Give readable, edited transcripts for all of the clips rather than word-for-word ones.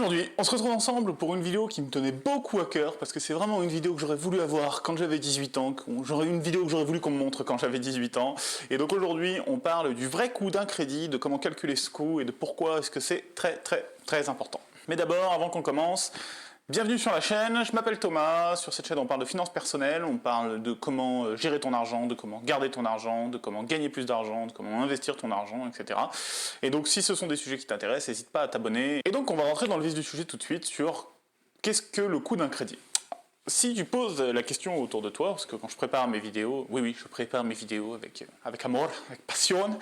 Aujourd'hui, on se retrouve ensemble pour une vidéo qui me tenait beaucoup à cœur, parce que c'est vraiment une vidéo que j'aurais voulu avoir quand j'avais 18 ans, une vidéo que j'aurais voulu qu'on me montre quand j'avais 18 ans. Et donc aujourd'hui, on parle du vrai coût d'un crédit, de comment calculer ce coût et de pourquoi est-ce que c'est très important. Mais d'abord, avant qu'on commence, bienvenue sur la chaîne, je m'appelle Thomas, sur cette chaîne on parle de finances personnelles, on parle de comment gérer ton argent, de comment garder ton argent, de comment gagner plus d'argent, de comment investir ton argent, etc. Et donc si ce sont des sujets qui t'intéressent, n'hésite pas à t'abonner. Et donc on va rentrer dans le vif du sujet tout de suite sur qu'est-ce que le coût d'un crédit. Si tu poses la question autour de toi, parce que quand je prépare mes vidéos, oui, je prépare mes vidéos avec amour, avec passion,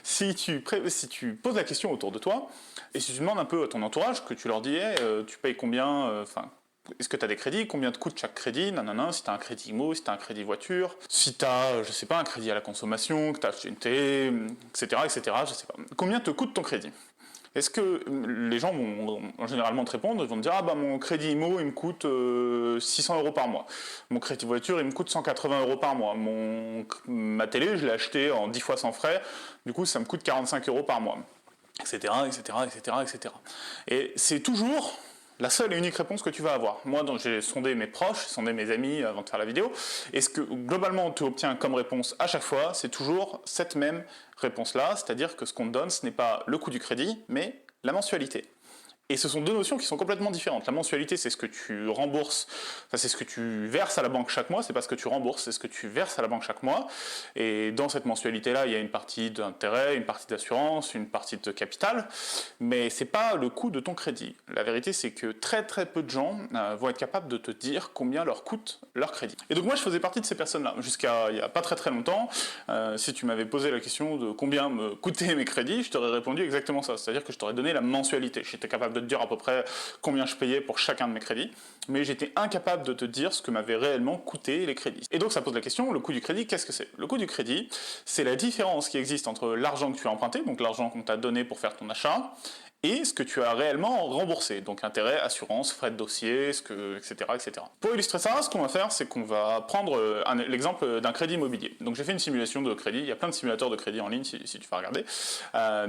si tu poses la question autour de toi, et si tu demandes un peu à ton entourage, que tu leur dis, tu payes combien, est-ce que tu as des crédits, combien te coûte chaque crédit, nanana, si tu as un crédit IMO, si tu as un crédit voiture, si tu as, je sais pas, un crédit à la consommation, que tu as acheté une télé, etc., je sais pas. Combien te coûte ton crédit ? Est-ce que les gens vont généralement te répondre, ils vont te dire « Ah bah mon crédit IMO il me coûte 600 € par mois, mon crédit voiture il me coûte 180 € par mois, ma télé je l'ai acheté en 10 fois sans frais, du coup ça me coûte 45 € par mois, etc. etc. » Et c'est toujours la seule et unique réponse que tu vas avoir. Moi, j'ai sondé mes proches, sondé mes amis avant de faire la vidéo, et ce que globalement tu obtiens comme réponse à chaque fois, c'est toujours cette même réponse-là, c'est-à-dire que ce qu'on te donne, ce n'est pas le coût du crédit, mais la mensualité. Et ce sont deux notions qui sont complètement différentes. La mensualité, c'est ce que tu rembourses, enfin, c'est ce que tu verses à la banque chaque mois, c'est pas ce que tu rembourses, c'est ce que tu verses à la banque chaque mois. Et dans cette mensualité-là, il y a une partie d'intérêt, une partie d'assurance, une partie de capital, mais c'est pas le coût de ton crédit. La vérité, c'est que très peu de gens vont être capables de te dire combien leur coûte leur crédit. Et donc moi, je faisais partie de ces personnes-là, jusqu'à il y a pas très longtemps. Si tu m'avais posé la question de combien me coûtaient mes crédits, je t'aurais répondu exactement ça, c'est-à-dire que je t'aurais donné la mensualité. J'étais capable de te dire à peu près combien je payais pour chacun de mes crédits, mais j'étais incapable de te dire ce que m'avaient réellement coûté les crédits. Et donc ça pose la question, le coût du crédit, qu'est-ce que c'est ? Le coût du crédit, c'est la différence qui existe entre l'argent que tu as emprunté, donc l'argent qu'on t'a donné pour faire ton achat, et ce que tu as réellement remboursé, donc intérêt, assurance, frais de dossier, etc., etc. Pour illustrer ça, ce qu'on va faire, c'est qu'on va prendre l'exemple d'un crédit immobilier. Donc j'ai fait une simulation de crédit, il y a plein de simulateurs de crédit en ligne si tu vas regarder,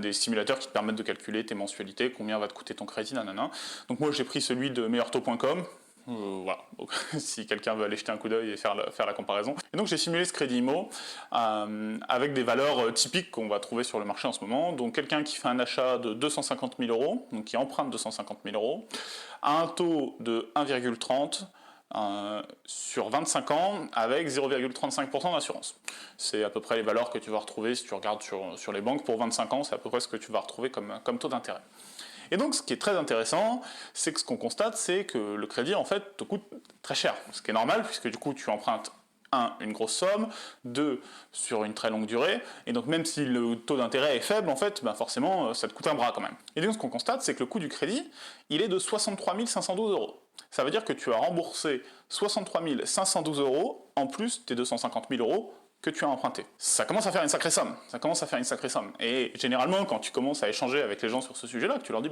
des simulateurs qui te permettent de calculer tes mensualités, combien va te coûter ton crédit, nanana. Donc moi j'ai pris celui de meilleurtaux.com, voilà, donc, si quelqu'un veut aller jeter un coup d'œil et faire la comparaison. Et donc j'ai simulé ce crédit IMO avec des valeurs typiques qu'on va trouver sur le marché en ce moment. Donc quelqu'un qui fait un achat de 250 000 €, donc qui emprunte 250 000 € à un taux de 1,30 sur 25 ans avec 0,35% d'assurance. C'est à peu près les valeurs que tu vas retrouver si tu regardes sur les banques pour 25 ans, c'est à peu près ce que tu vas retrouver comme taux d'intérêt. Et donc ce qui est très intéressant, c'est que ce qu'on constate, c'est que le crédit en fait te coûte très cher, ce qui est normal puisque du coup tu empruntes une grosse somme, 2 sur une très longue durée, et donc même si le taux d'intérêt est faible, en fait, forcément ça te coûte un bras quand même. Et donc ce qu'on constate, c'est que le coût du crédit, il est de 63 512 €. Ça veut dire que tu as remboursé 63 512 € en plus des 250 000 € que tu as emprunté. Ça commence à faire une sacrée somme, Et généralement, quand tu commences à échanger avec les gens sur ce sujet-là, que tu leur dis,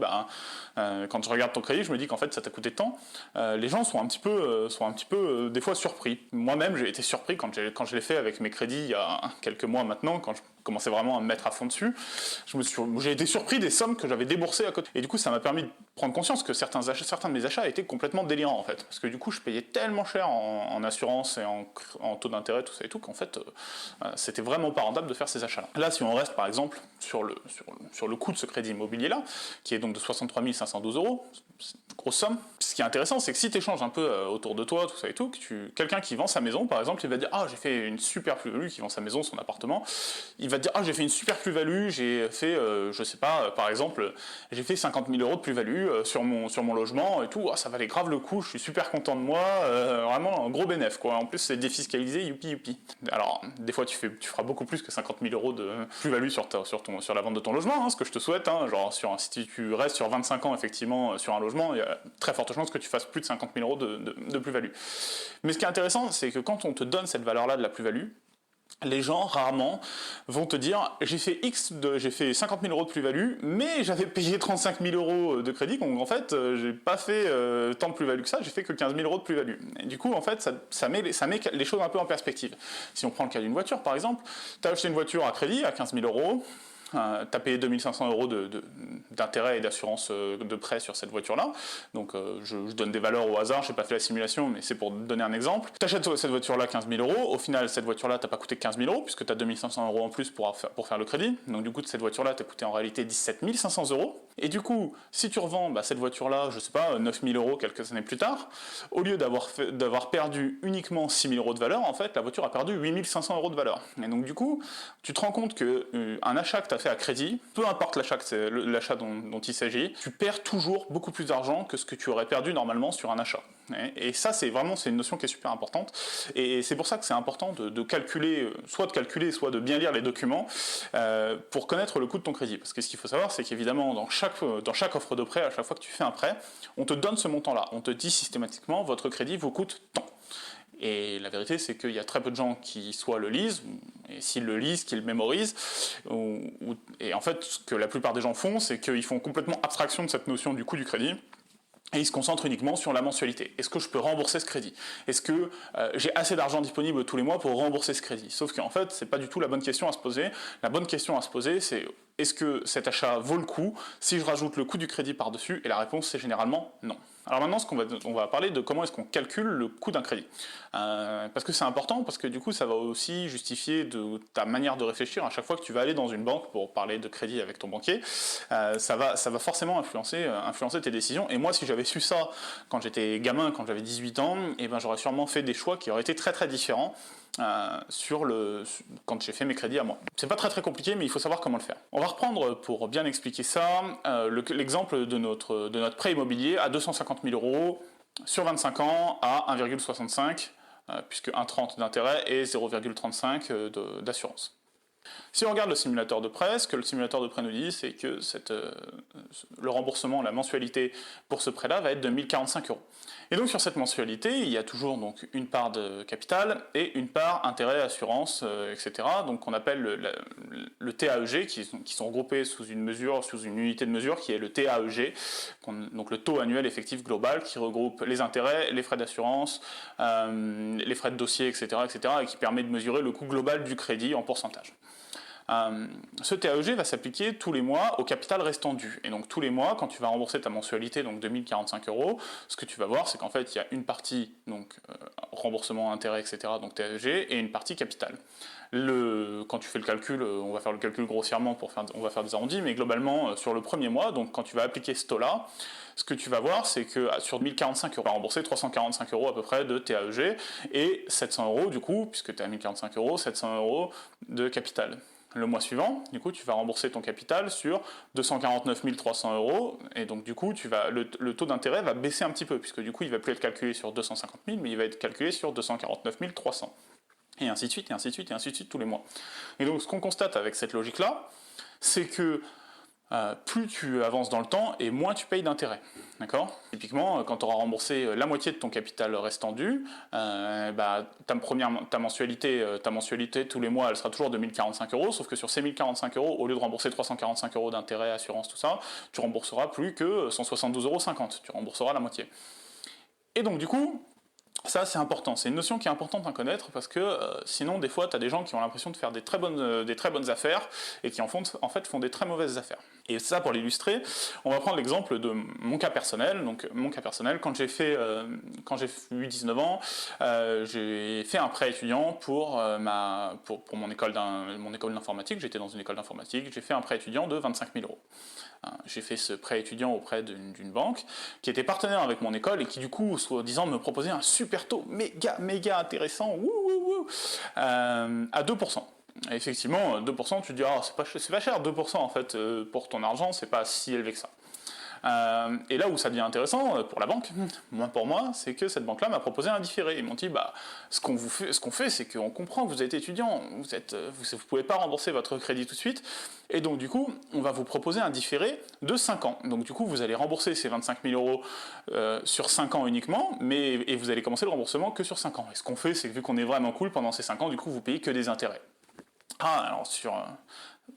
quand je regarde ton crédit, je me dis qu'en fait ça t'a coûté tant, les gens sont un petit peu des fois surpris. Moi-même, j'ai été surpris quand je l'ai fait avec mes crédits il y a quelques mois maintenant, quand je commençais vraiment à me mettre à fond dessus, j'ai été surpris des sommes que j'avais déboursées à côté. Et du coup, ça m'a permis de prendre conscience que certains de mes achats étaient complètement délirants en fait. Parce que du coup, je payais tellement cher en assurance et en taux d'intérêt, tout ça et tout, qu'en fait, c'était vraiment pas rentable de faire ces achats-là. Là, si on reste par exemple sur le coût de ce crédit immobilier-là, qui est donc de 63 512 €, c'est une grosse somme. Ce qui est intéressant, c'est que si tu échanges un peu autour de toi, tout ça et tout, quelqu'un qui vend sa maison, par exemple, il va dire « Ah, j'ai fait une super plus-value », qui vend sa maison, son appartement, il va te dire « Ah, j'ai fait une super plus-value, j'ai fait, je sais pas, par exemple, j'ai fait 50 000 € de plus-value sur mon logement et tout, ah, ça valait grave le coup, je suis super content de moi, vraiment un gros bénéf, quoi. En plus, c'est défiscalisé, youpi. » Alors, des fois, tu feras beaucoup plus que 50 000 € de plus-value sur la vente de ton logement, hein, ce que je te souhaite, hein, genre si tu restes sur 25 ans, effectivement, sur un logement, il y a très forte chance que tu fasses plus de 50 000 € de plus-value. Mais ce qui est intéressant, c'est que quand on te donne cette valeur-là de la plus-value, les gens, rarement, vont te dire « j'ai fait 50 000 € de plus-value, mais j'avais payé 35 000 € de crédit, donc en fait, j'ai pas fait tant de plus-value que ça, j'ai fait que 15 000 € de plus-value. » Et du coup, en fait, ça met les choses un peu en perspective. Si on prend le cas d'une voiture, par exemple, tu as acheté une voiture à crédit à 15 000 €, tu as payé 2500 euros d'intérêt et d'assurance de prêt sur cette voiture-là. Donc je donne des valeurs au hasard, je n'ai pas fait la simulation, mais c'est pour donner un exemple. Tu achètes cette voiture-là 15 000 euros, au final cette voiture-là t'a pas coûté 15 000 euros, puisque tu as 2500 euros en plus pour faire le crédit. Donc du coup cette voiture-là t'a coûté en réalité 17 500 euros. Et du coup, si tu revends cette voiture-là, je sais pas, 9 000 euros quelques années plus tard, au lieu d'avoir perdu uniquement 6 000 euros de valeur, en fait la voiture a perdu 8 500 euros de valeur. Et donc du coup, tu te rends compte que un achat que tu as fait à crédit, peu importe l'achat dont il s'agit, tu perds toujours beaucoup plus d'argent que ce que tu aurais perdu normalement sur un achat. Et ça, c'est une notion qui est super importante. Et c'est pour ça que c'est important de calculer, soit de bien lire les documents pour connaître le coût de ton crédit. Parce que ce qu'il faut savoir, c'est qu'évidemment, dans chaque offre de prêt, à chaque fois que tu fais un prêt, on te donne ce montant-là. On te dit systématiquement, votre crédit vous coûte tant. Et la vérité, c'est qu'il y a très peu de gens qui soit le lisent, et s'ils le lisent, qu'ils le mémorisent. Et en fait, ce que la plupart des gens font, c'est qu'ils font complètement abstraction de cette notion du coût du crédit. Et ils se concentrent uniquement sur la mensualité. Est-ce que je peux rembourser ce crédit? Est-ce que j'ai assez d'argent disponible tous les mois pour rembourser ce crédit? Sauf qu'en fait, c'est pas du tout la bonne question à se poser. La bonne question à se poser, c'est est-ce que cet achat vaut le coup si je rajoute le coût du crédit par-dessus? Et la réponse, c'est généralement non. Alors maintenant, on va parler de comment est-ce qu'on calcule le coût d'un crédit. Parce que c'est important, parce que du coup, ça va aussi justifier de ta manière de réfléchir à chaque fois que tu vas aller dans une banque pour parler de crédit avec ton banquier. Ça va forcément influencer tes décisions. Et moi, si j'avais su ça quand j'étais gamin, quand j'avais 18 ans, eh ben, j'aurais sûrement fait des choix qui auraient été très très différents quand j'ai fait mes crédits à moi. C'est pas très très compliqué, mais il faut savoir comment le faire. On va reprendre, pour bien expliquer ça, l'exemple de notre prêt immobilier à 250 000 euros sur 25 ans à 1,65, puisque 1,30 d'intérêt et 0,35 d'assurance. Si on regarde le simulateur de prêt, ce que le simulateur de prêt nous dit, c'est que le remboursement, la mensualité pour ce prêt-là va être de 1045 euros. Et donc sur cette mensualité, il y a toujours donc une part de capital et une part intérêt, assurance, etc. Donc qu'on appelle le TAEG, qui sont regroupés sous une unité de mesure qui est le TAEG, donc le taux annuel effectif global, qui regroupe les intérêts, les frais d'assurance, les frais de dossier, etc., et qui permet de mesurer le coût global du crédit en pourcentage. Ce TAEG va s'appliquer tous les mois au capital restant dû. Et donc tous les mois, quand tu vas rembourser ta mensualité, donc 2045 euros, ce que tu vas voir, c'est qu'en fait, il y a une partie donc remboursement, intérêt, etc., donc TAEG, et une partie capital. Quand tu fais le calcul, on va faire le calcul grossièrement, on va faire des arrondis, mais globalement, sur le premier mois, donc quand tu vas appliquer ce taux-là, ce que tu vas voir, c'est que sur 1045 euros, tu vas rembourser 345 euros à peu près de TAEG, et 700 euros du coup, puisque tu es à 1045 euros, 700 euros de capital. Le mois suivant, du coup, tu vas rembourser ton capital sur 249 300 euros, et donc du coup, le taux d'intérêt va baisser un petit peu, puisque du coup, il va plus être calculé sur 250 000, mais il va être calculé sur 249 300. Et ainsi de suite, et ainsi de suite, et ainsi de suite tous les mois. Et donc, ce qu'on constate avec cette logique-là, c'est que plus tu avances dans le temps et moins tu payes d'intérêt. D'accord ? Typiquement, quand tu auras remboursé la moitié de ton capital restant dû, ta mensualité tous les mois, elle sera toujours de 1045 euros, sauf que sur ces 1045 euros, au lieu de rembourser 345 euros d'intérêt, assurance, tout ça, tu rembourseras plus que 172,50 euros. Tu rembourseras la moitié. Et donc, du coup, ça, c'est important. C'est une notion qui est importante à connaître parce que sinon, des fois, tu as des gens qui ont l'impression de faire des très bonnes affaires et qui en fait font des très mauvaises affaires. Et ça, pour l'illustrer, on va prendre l'exemple de mon cas personnel. Donc, mon cas personnel, quand j'ai eu 19 ans, j'ai fait un prêt étudiant pour mon école d'informatique. J'étais dans une école d'informatique. J'ai fait un prêt étudiant de 25 000 euros. J'ai fait ce prêt étudiant auprès d'une banque qui était partenaire avec mon école et qui du coup, soi-disant, me proposait un super taux méga intéressant à 2%. Et effectivement, 2%, tu te dis, c'est pas cher, 2% en fait, pour ton argent, c'est pas si élevé que ça. Et là où ça devient intéressant pour la banque, moins pour moi, c'est que cette banque-là m'a proposé un différé. Ils m'ont dit, ce qu'on fait, c'est qu'on comprend que vous êtes étudiant, vous pouvez pas rembourser votre crédit tout de suite, et donc du coup, on va vous proposer un différé de 5 ans. Donc du coup, vous allez rembourser ces 25 000 euros sur 5 ans uniquement, et vous allez commencer le remboursement que sur 5 ans. Et ce qu'on fait, c'est que vu qu'on est vraiment cool pendant ces 5 ans, du coup, vous payez que des intérêts. Alors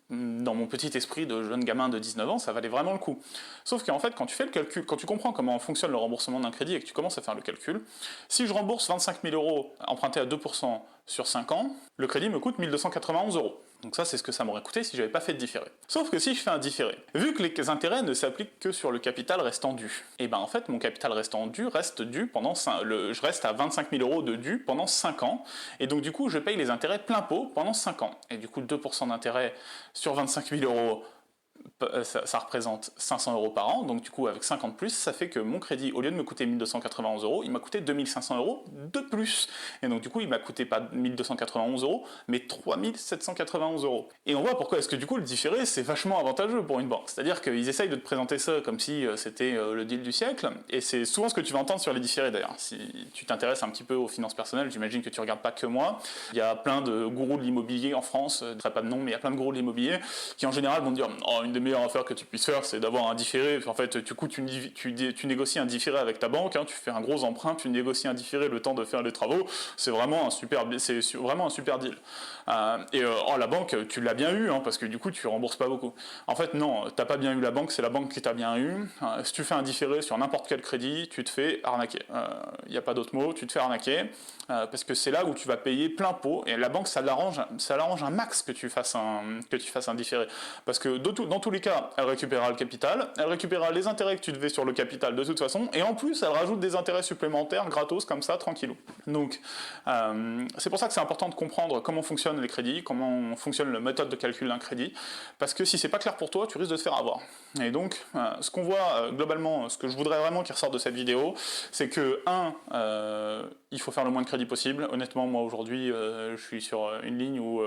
dans mon petit esprit de jeune gamin de 19 ans, ça valait vraiment le coup. Sauf qu'en fait, quand tu fais le calcul, quand tu comprends comment fonctionne le remboursement d'un crédit et que tu commences à faire le calcul, si je rembourse 25 000 euros empruntés à 2% sur 5 ans, le crédit me coûte 1 291 euros. Donc ça, c'est ce que ça m'aurait coûté si j'avais pas fait de différé. Sauf que si je fais un différé, vu que les intérêts ne s'appliquent que sur le capital restant dû, et ben en fait, mon capital restant dû reste dû pendant je reste à 25 000 € de dû pendant 5 ans, et donc du coup, je paye les intérêts plein pot pendant 5 ans. Et du coup, 2% d'intérêt sur 25 000 €, ça représente 500 € par an, donc du coup avec 50 plus, ça fait que mon crédit, au lieu de me coûter 1291 €, il m'a coûté 2500 € de plus. Et donc du coup il m'a coûté pas 1291 €, mais 3791 €. Et on voit pourquoi est-ce que du coup le différé c'est vachement avantageux pour une banque. C'est-à-dire qu'ils essayent de te présenter ça comme si c'était le deal du siècle, et c'est souvent ce que tu vas entendre sur les différés d'ailleurs. Si tu t'intéresses un petit peu aux finances personnelles, j'imagine que tu regardes pas que moi, il y a plein de gourous de l'immobilier en France, je ne dirais pas de nom, mais il y a plein de gourous de l'immobilier qui en général vont te dire « Oh, une des meilleures affaires que tu puisses faire, c'est d'avoir un différé. » En fait, du coup, tu négocies un différé avec ta banque, hein, tu fais un gros emprunt, tu négocies un différé le temps de faire les travaux. C'est vraiment un super deal. La banque, tu l'as bien eu, hein, parce que du coup, tu rembourses pas beaucoup. En fait, non, t'as pas bien eu la banque, c'est la banque qui t'a bien eu. Si tu fais un différé sur n'importe quel crédit, tu te fais arnaquer. Il n'y a pas d'autre mot, tu te fais arnaquer. Parce que c'est là où tu vas payer plein pot, et la banque ça l'arrange un max que tu fasses un différé, parce que dans tous les cas elle récupérera le capital, elle récupérera les intérêts que tu devais sur le capital de toute façon, et en plus elle rajoute des intérêts supplémentaires gratos comme ça, tranquillou. Donc c'est pour ça que c'est important de comprendre comment fonctionnent les crédits, comment fonctionne la méthode de calcul d'un crédit, parce que si c'est pas clair pour toi, tu risques de te faire avoir. Et donc ce qu'on voit globalement, ce que je voudrais vraiment qu'il ressorte de cette vidéo, c'est que il faut faire le moins de crédit possible. Honnêtement, moi aujourd'hui, je suis sur une ligne où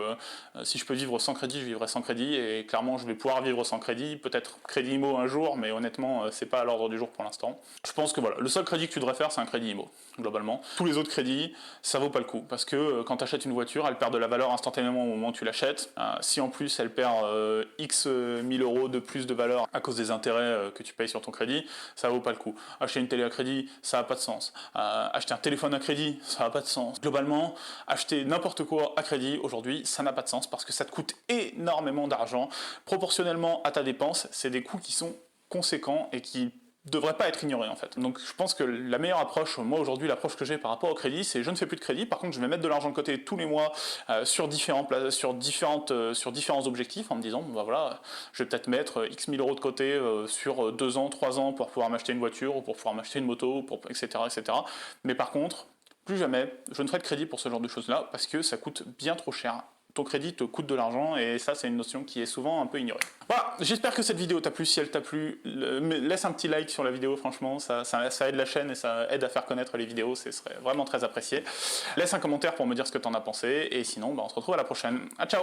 si je peux vivre sans crédit, je vivrai sans crédit, et clairement je vais pouvoir vivre sans crédit, peut-être crédit IMO un jour, mais honnêtement c'est pas à l'ordre du jour pour l'instant. Je pense que voilà, le seul crédit que tu devrais faire c'est un crédit IMO, globalement. Tous les autres crédits, ça vaut pas le coup, parce que quand tu achètes une voiture, elle perd de la valeur instantanément au moment où tu l'achètes. Si en plus elle perd X 1000 € de plus de valeur à cause des intérêts que tu payes sur ton crédit, ça vaut pas le coup. Acheter une télé à crédit, ça n'a pas de sens. Acheter un téléphone à crédit, ça n'a pas de sens. Globalement, acheter n'importe quoi à crédit aujourd'hui, ça n'a pas de sens parce que ça te coûte énormément d'argent. Proportionnellement à ta dépense, c'est des coûts qui sont conséquents et qui devrait pas être ignoré en fait. Donc je pense que la meilleure approche, moi aujourd'hui l'approche que j'ai par rapport au crédit, c'est je ne fais plus de crédit, par contre je vais mettre de l'argent de côté tous les mois sur différents objectifs en me disant, bah voilà, je vais peut-être mettre X 1000 € de côté sur 2 ans, 3 ans pour pouvoir m'acheter une voiture ou pour pouvoir m'acheter une moto, etc., etc. Mais par contre, plus jamais, je ne ferai de crédit pour ce genre de choses-là parce que ça coûte bien trop cher. Ton crédit te coûte de l'argent et ça c'est une notion qui est souvent un peu ignorée. Voilà, j'espère que cette vidéo t'a plu. Si elle t'a plu, laisse un petit like sur la vidéo, franchement, ça aide la chaîne et ça aide à faire connaître les vidéos, ce serait vraiment très apprécié. Laisse un commentaire pour me dire ce que t'en as pensé, et sinon, bah, on se retrouve à la prochaine. Ah, ciao!